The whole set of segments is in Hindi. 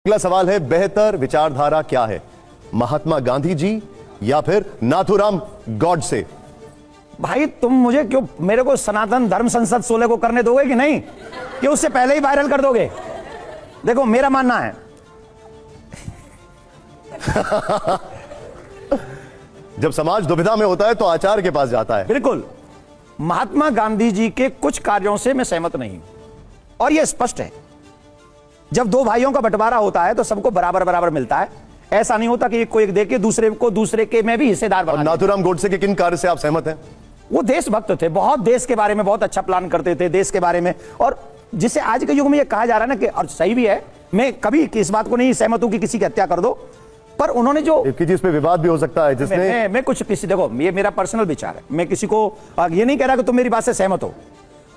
अगला सवाल है, बेहतर विचारधारा क्या है, महात्मा गांधी जी या फिर नाथूराम गॉडसे? भाई तुम मुझे क्यों, मेरे को सनातन धर्म संसद 16 को करने दोगे कि नहीं, कि उससे पहले ही वायरल कर दोगे? देखो मेरा मानना है जब समाज दुविधा में होता है तो आचार्य के पास जाता है। बिल्कुल, महात्मा गांधी जी के कुछ कार्यों से मैं सहमत नहीं हूं, और यह स्पष्ट है। जब दो भाइयों का बंटवारा होता है तो सबको बराबर बराबर मिलता है। ऐसा नहीं होता कि एक को एक देके दूसरे को दूसरे के में भी हिस्सेदार बना। नाथूराम गोडसे के किन कार्य से आप सहमत हैं? वो देशभक्त थे, बहुत देश के बारे में बहुत अच्छा प्लान करते थे, देश के बारे में। और जिसे आज के युग में ये कहा जा रहा है ना कि, और सही भी है, मैं कभी इस बात को नहीं सहमत हूं कि किसी की हत्या कर दो, पर उन्होंने जो चीज पे विवाद भी हो सकता है जिसने मैं कुछ किसी, देखो ये मेरा पर्सनल विचार है, मैं किसी को ये नहीं कह रहा कि तुम मेरी बात से सहमत हो,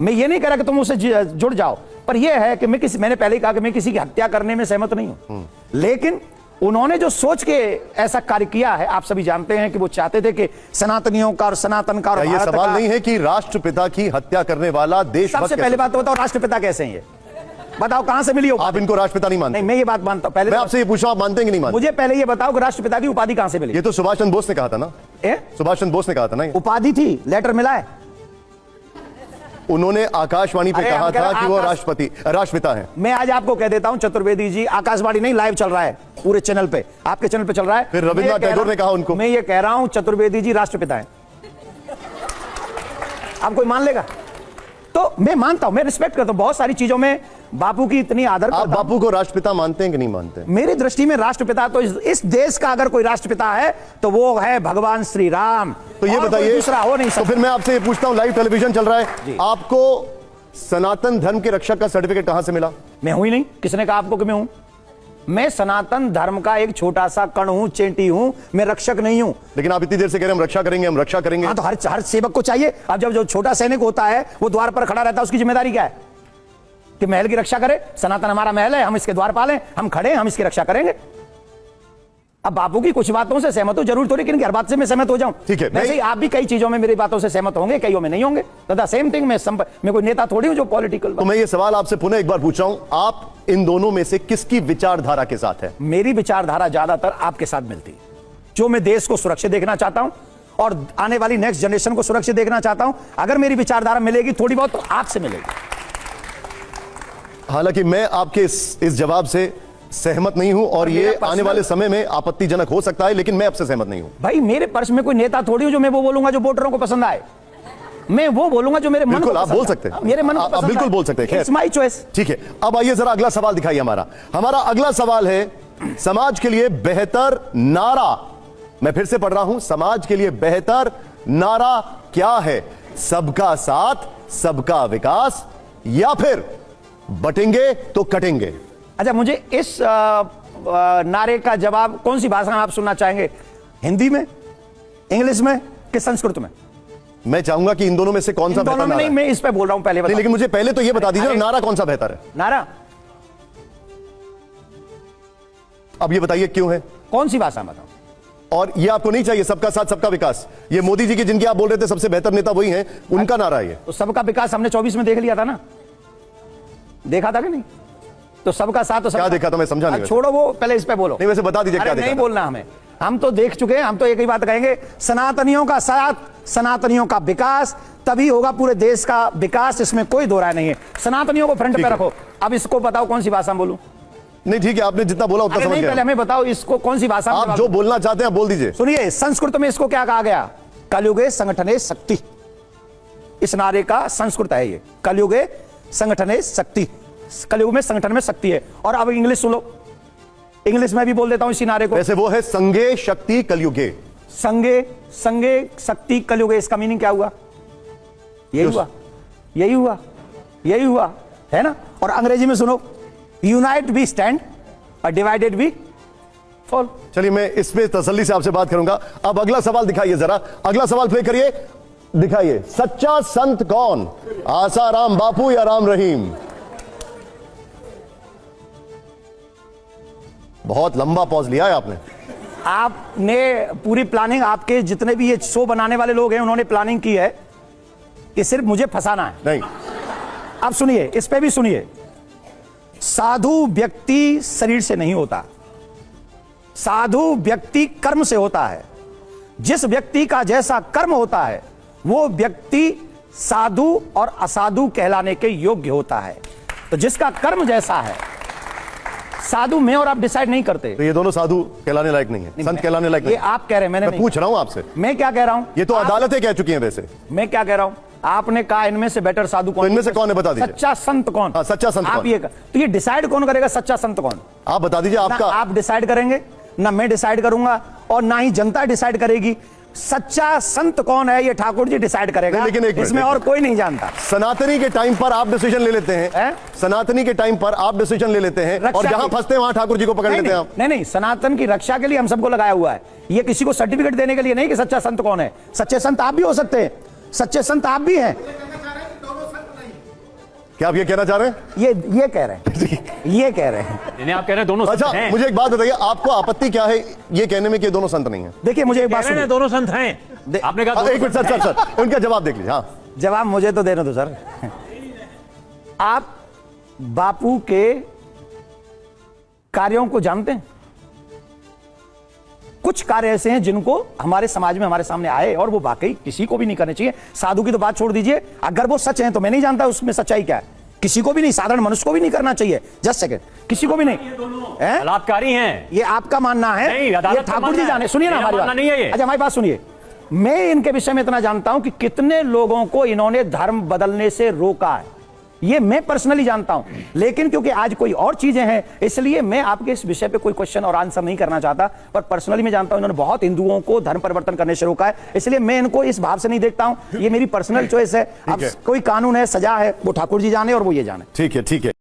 मैं ये नहीं कह रहा कि तुम उससे जुड़ जाओ, पर यह है कि मैंने पहले ही कहा कि मैं किसी की हत्या करने में सहमत नहीं हूं। लेकिन उन्होंने जो सोच के ऐसा कार्य किया है, आप सभी जानते हैं कि वो चाहते थे कि सनातनियों का और सनातन का और ये सवाल नहीं है कि राष्ट्रपिता की हत्या करने वाला देश। सबसे पहले बात तो बताओ, राष्ट्रपिता कैसे हैं ये? बताओ कहां से मिली हो? आप इनको राष्ट्रपिता नहीं मानते? नहीं, मैं ये बात मानता हूं। पहले मैं आपसे ये पूछा, आप मानते हैं कि नहीं मानते? मुझे पहले ये बताओ कि राष्ट्रपिता की उपाधि कहां से मिली? ये तो सुभाष चंद्र बोस ने कहा था ना। सुभाष चंद्र बोस ने कहा था ना। उपाधि थी, लेटर मिला है। उन्होंने आकाशवाणी पे कहा था कि वो राष्ट्रपिता हैं। मैं आज आपको कह देता हूं चतुर्वेदी जी, आकाशवाणी नहीं, लाइव चल रहा है पूरे चैनल पे, आपके चैनल पे चल रहा है। फिर रविन्द्रनाथ टैगोर ने कहा उनको। मैं ये कह रहा हूं चतुर्वेदी जी राष्ट्रपिता हैं। अब कोई मान लेगा? तो मैं मानता हूं, मैं रिस्पेक्ट करता हूं, बहुत सारी चीजों में बापू की इतनी आदर करता हूं। आप बापू को राष्ट्रपिता मानते हैं कि नहीं मानते? मेरी दृष्टि में राष्ट्रपिता तो इस देश का अगर कोई राष्ट्रपिता है तो वो है भगवान श्री राम। तो ये बताइए, दूसरा हो नहीं सकता। तो फिर मैं आपसे ये पूछता हूं, लाइव टेलीविजन चल रहा है, आपको सनातन धर्म के रक्षक का सर्टिफिकेट कहां से मिला? मैं हूं ही नहीं, किसने कहा आपको कि मैं हूं? मैं सनातन धर्म का एक छोटा सा कण हूं, चेंटी हूं, मैं रक्षक नहीं हूं। लेकिन आप इतनी देर से कह रहे हैं हम रक्षा करेंगे, हम रक्षा करेंगे। हाँ, तो हर सेवक को चाहिए। अब जब जो छोटा सैनिक होता है वो द्वार पर खड़ा रहता है, उसकी जिम्मेदारी क्या है? कि महल की रक्षा करे। सनातन हमारा महल है, हम इसके द्वार पालें, हम खड़े, हम इसकी रक्षा करेंगे। अब बापू की कुछ बातों से सहमत हो, जरूर थोड़ी कि हर बात से मैं सहमत हो जाऊं। ठीक है, वैसे ही आप भी कई चीजों में मेरी बातों से सहमत होंगे, कईयों में नहीं होंगे। तो सेम थिंग, मैं कोई नेता थोड़ी हूं जो पॉलिटिकल। तो मैं ये सवाल आपसे पुनः एक बार पूछ रहा हूं, आप इन दोनों में से किसकी विचारधारा के साथ है? मेरी विचारधारा ज्यादातर आपके साथ मिलती है। जो मैं देश को सुरक्षित देखना चाहता हूं और आने वाली नेक्स्ट जनरेशन को सुरक्षित देखना चाहता हूं, अगर मेरी विचारधारा मिलेगी थोड़ी बहुत तो आपसे मिलेगी। हालांकि मैं आपके इस जवाब से सहमत नहीं हूं और ये आने वाले समय में आपत्तिजनक हो सकता है, लेकिन मैं आपसे सहमत नहीं हूं। भाई मेरे पर्स में कोई नेता थोड़ी हूं जो मैं वो बोलूंगा जो वोटरों को पसंद आए। मैं वो बोलूंगा जो मेरे मन को आप बोल सकते हैं, मेरे मन को आप बिल्कुल बोल सकते हैं, इट्स माय चॉइस। ठीक है, अब आइए जरा अगला सवाल दिखाइए। हमारा अगला सवाल है, समाज के लिए बेहतर नारा, मैं फिर से पढ़ रहा हूं, समाज के लिए बेहतर नारा क्या है? सबका साथ, सबका विकास, या फिर बटेंगे तो कटेंगे? अच्छा, मुझे इस नारे का जवाब कौन सी भाषा में आप सुनना चाहेंगे? हिंदी में, इंग्लिश में कि संस्कृत में? मैं चाहूंगा कि इन दोनों में से कौन सा बेहतर नारा है? नहीं, मैं इस पे बोल रहा हूं पहले। लेकिन मुझे पहले तो ये बता दीजिए नारा कौन सा बेहतर है? नारा अब ये बताइए क्यों है? कौन सी भाषा में बताऊं? और ये आपको नहीं चाहिए सबका साथ सबका विकास? ये मोदी जी की, जिनकी आप बोल रहे थे सबसे बेहतर नेता वही हैं, उनका नारा है ये। तो सबका विकास हमने 24 में देख लिया था ना, देखा था कि नहीं? तो सबका साथ तो क्या देखा था, मैं समझा नहीं। छोड़ो वो, पहले इस पे बोलो। नहीं, वैसे बता दीजिए क्या देखा नहीं बोलना हमें, हम तो देख चुके हैं। हम तो एक ही बात कहेंगे, सनातनियों का साथ, सनातनियों का विकास, तभी होगा पूरे देश का विकास, इसमें कोई दो राय नहीं है। सनातनियों को फ्रंट पे रखो। अब इसको बताओ कौन सी भाषा में बोलूं? नहीं ठीक है, आपने जितना बोला उतना समझ गया। पहले हमें बताओ इसको कौन सी भाषा में आप जो बोलना चाहते हैं बोल दीजिए। सुनिए, संस्कृत में इसको क्या कहा गया? कलयुगे संगठने शक्ति। इस नारे का संस्कृत है ये, कलयुगे संगठने शक्ति। कलयुग में संगठन में शक्ति है। और अब इंग्लिश सुन लो, इंग्लिश में भी बोल देता हूं इसी नारे को। वैसे वो है संगे शक्ति कलयुगे। संगे शक्ति कलयुगे, इसका मीनिंग क्या हुआ? यही हुआ है ना। और अंग्रेजी में सुनो, यूनाइट वी स्टैंड और डिवाइडेड वी फॉल। चलिए, मैं इस पे तसल्ली से आपसे बात करूंगा। अब अगला सवाल दिखाइए जरा, अगला सवाल प्ले करिए, दिखाइए। सच्चा संत कौन, आसाराम बापू या राम रहीम? बहुत लंबा पॉज लिया है आपने पूरी प्लानिंग, आपके जितने भी ये शो बनाने वाले लोग हैं उन्होंने प्लानिंग की है कि सिर्फ मुझे फंसाना है। नहीं, अब सुनिए, इस पे भी सुनिए। साधु व्यक्ति शरीर से नहीं होता, साधु व्यक्ति कर्म से होता है। जिस व्यक्ति का जैसा कर्म होता है वो व्यक्ति साधु और असाधु कहलाने के योग्य होता है। तो जिसका कर्म जैसा है, साधु में और आप डिसाइड नहीं करते। तो ये दोनों साधु कहलाने लायक नहीं है, संत कहलाने लायक ये नहीं। आप कह रहे हैं, मैंने मैं पूछ रहा हूं आपसे, मैं क्या कह रहा हूं? ये तो अदालतें कह चुकी हैं वैसे। मैं क्या कह रहा हूं? आपने कहा इनमें से बेटर साधु कौन? तो इनमें से कौन है, बता दीजिए। सच्चा संत कौन? हाँ, सच्चा संत आप कौन? ये तो ये डिसाइड कौन करेगा सच्चा संत कौन? आप बता दीजिए। ना आपका आप डिसाइड करेंगे, ना मैं डिसाइड करूंगा, और ना ही जनता डिसाइड करेगी। सच्चा संत कौन है ये ठाकुर जी डिसाइड करेगा, लेकिन एक मिनट, इसमें और कोई नहीं जानता। सनातनी के टाइम पर आप डिसीजन ले लेते हैं, हैं? सनातनी के टाइम पर आप डिसीजन ले लेते हैं और जहां फंसते हैं वहां ठाकुर जी को पकड़ लेते हैं आप। नहीं, सनातन की रक्षा के लिए हम सबको लगाया हुआ है। ये किसी को सर्टिफिकेट देने के लिए नहीं कि सच्चा संत कौन है। सच्चे संत आप भी हो सकते हैं, सच्चे संत आप भी हैं। क्या आप ये कहना चाह रहे हैं? ये कह रहे हैं, ये कह रहे हैं। इन्हें आप कह रहे हैं दोनों संत अच्छा, हैं। मुझे एक बात बताइए, आपको आपत्ति क्या है ये कहने में कि ये दोनों संत नहीं है? देखिए मुझे एक बात कह रहे हैं सुनिए। दोनों संत हैं। आपने कहा एक मिनट सर, उनका जवाब देख लीजिए। हाँ, जवाब मुझे तो देने दो सर। आप बापू के कार्यों को जानते हैं? कुछ कार्य ऐसे हैं जिनको हमारे समाज में हमारे सामने आए और वो वाकई किसी को भी नहीं करने चाहिए। साधु की तो बात छोड़ दीजिए, अगर वो सच है तो मैं नहीं जानता उसमें सच्चाई क्या है। किसी को भी नहीं, साधारण मनुष्य को भी नहीं करना चाहिए। जस्ट सेकंड, किसी को भी नहीं। हैं? बलात्कारी हैं। ये आपका मानना है? नहीं, अदालत ये का ठाकुर जी मानना जाने। है। सुनिए ना मेरा हमारी मानना बात। नहीं है ये। अच्छा हमारी बात सुनिए। मैं इनके विषय में इतना जानता हूं कि कितने लोगों को इन्होंने धर्म बदलने से रोका है, ये मैं पर्सनली जानता हूं। लेकिन क्योंकि आज कोई और चीजें हैं इसलिए मैं आपके इस विषय पे कोई क्वेश्चन और आंसर नहीं करना चाहता। पर पर्सनली मैं जानता हूं इन्होंने बहुत हिंदुओं को धर्म परिवर्तन करने से रोका है, इसलिए मैं इनको इस भाव से नहीं देखता हूं। ये मेरी पर्सनल चॉइस है। अब कोई कानून है, सजा है, वो ठाकुर जी जाने और वो ये जाने। ठीक है, ठीक है।